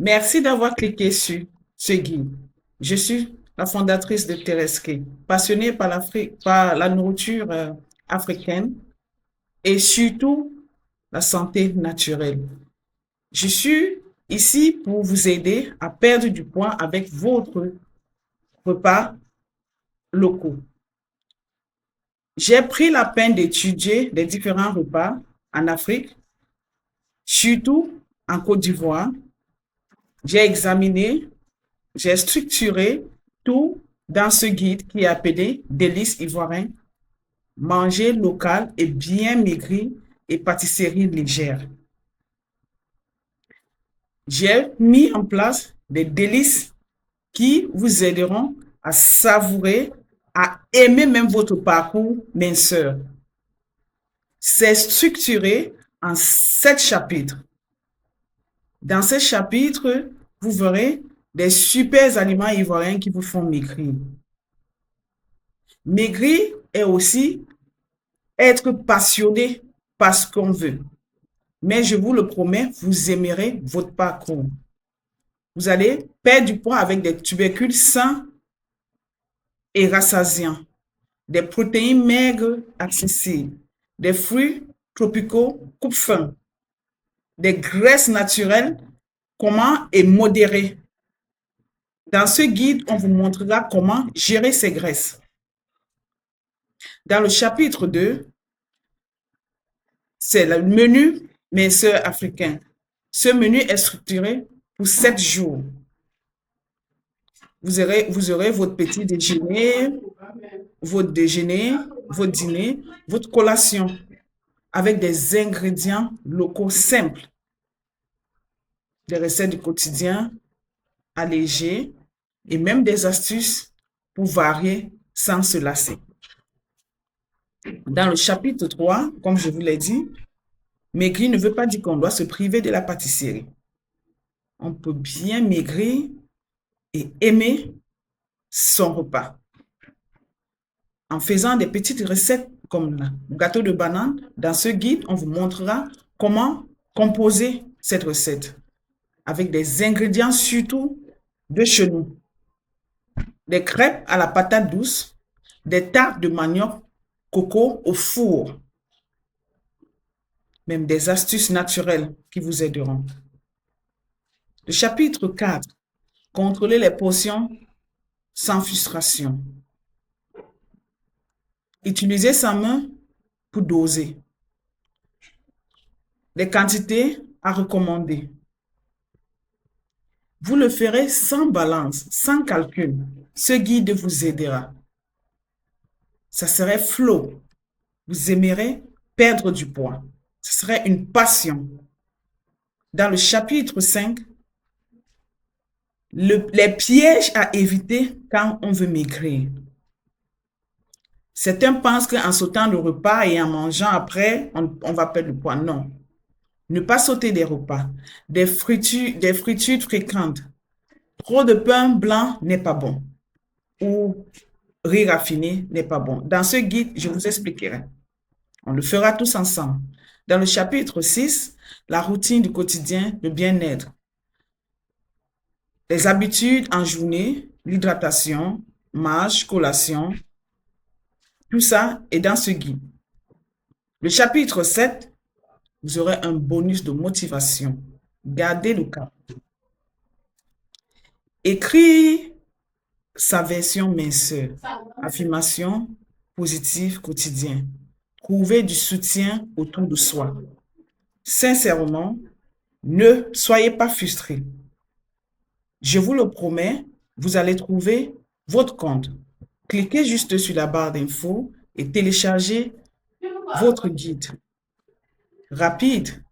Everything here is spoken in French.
Merci d'avoir cliqué sur ce guide. Je suis la fondatrice de Tereske, passionnée par l'Afrique, par la nourriture africaine et surtout la santé naturelle. Je suis ici pour vous aider à perdre du poids avec votre repas locaux. J'ai pris la peine d'étudier les différents repas en Afrique, surtout en Côte d'Ivoire. J'ai examiné, j'ai structuré tout dans ce guide qui est appelé Délices ivoiriens, manger local et bien maigri et pâtisserie légère. J'ai mis en place des délices qui vous aideront à savourer, à aimer même votre parcours minceur. C'est structuré en 7 chapitres. Dans ces chapitres, vous verrez des super aliments ivoiriens qui vous font maigrir. Maigrir est aussi être passionné par ce qu'on veut. Mais je vous le promets, vous aimerez votre parcours. Vous allez perdre du poids avec des tubercules sains et rassasiants, des protéines maigres accessibles, des fruits tropicaux coupe-faim, des graisses naturelles, comment et modérées. Dans ce guide, on vous montrera comment gérer ces graisses. Dans le chapitre 2, c'est le menu minceur africain. Ce menu est structuré pour 7 jours. Vous aurez votre petit déjeuner, votre déjeuner, votre dîner, votre collation avec des ingrédients locaux simples, des recettes du quotidien allégées et même des astuces pour varier sans se lasser. Dans le chapitre 3, comme je vous l'ai dit, maigrir ne veut pas dire qu'on doit se priver de la pâtisserie. On peut bien maigrir et aimer son repas. En faisant des petites recettes comme le gâteau de banane, dans ce guide, on vous montrera comment composer cette recette avec des ingrédients surtout de chez nous. Des crêpes à la patate douce, des tartes de manioc, coco au four, même des astuces naturelles qui vous aideront. Le chapitre 4, contrôler les portions sans frustration. Utilisez sa main pour doser. Les quantités à recommander. Vous le ferez sans balance, sans calcul. Ce guide vous aidera. Ça serait flow. Vous aimerez perdre du poids. Ce serait une passion. Dans le chapitre 5, les pièges à éviter quand on veut maigrir. Certains pensent qu'en sautant le repas et en mangeant après, on va perdre le poids. Non. Ne pas sauter des repas. Des fritures fréquentes. Trop de pain blanc n'est pas bon. Ou riz raffiné n'est pas bon. Dans ce guide, je vous expliquerai. On le fera tous ensemble. Dans le chapitre 6, la routine du quotidien, le bien-être. Les habitudes en journée, l'hydratation, marche, collation, tout ça est dans ce guide. Le chapitre 7, vous aurez un bonus de motivation. Gardez le cap. Écrire sa version minceur. Affirmation positive quotidien. Trouver du soutien autour de soi. Sincèrement, ne soyez pas frustrés. Je vous le promets, vous allez trouver votre compte. Cliquez juste sur la barre d'infos et téléchargez votre guide. Rapide,